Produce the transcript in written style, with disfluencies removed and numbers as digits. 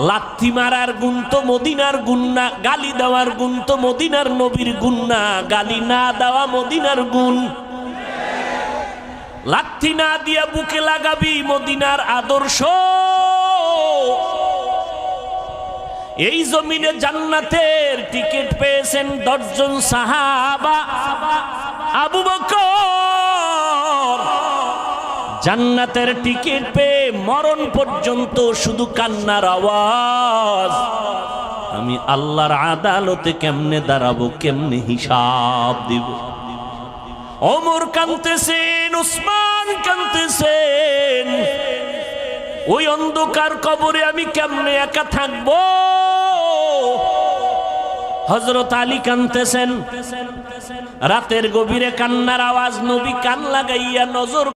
লাথি মারার গুণ তো মদিনার গুণ না, গালি দেওয়ার গুণ তো মদিনার নবীর গুণ না, গালি না দেওয়া মদিনার গুণ। লাথি না দিয়া বুকে লাগাবি মদিনার আদর্শ। এই জমিনে জান্নাতের টিকিট পেয়েছেন 10 জন সাহাবা। আবু বকর জান্নাতের টিকিট পেয়ে মরণ পর্যন্ত শুধু কান্নার আওয়াজ, আমি আল্লাহর আদালতে কেমনে দাঁড়াবো, কেমনে হিসাব দিব। ওমর কাঁদতেছেন, উসমান কাঁদতেছেন, ওই অন্ধকার কবরে আমি কেমনে একা থাকবো। হযরত আলী কাঁদতেছেন, রাতের গভীরে কান্নার আওয়াজ, নবী কান লাগাইয়া নজর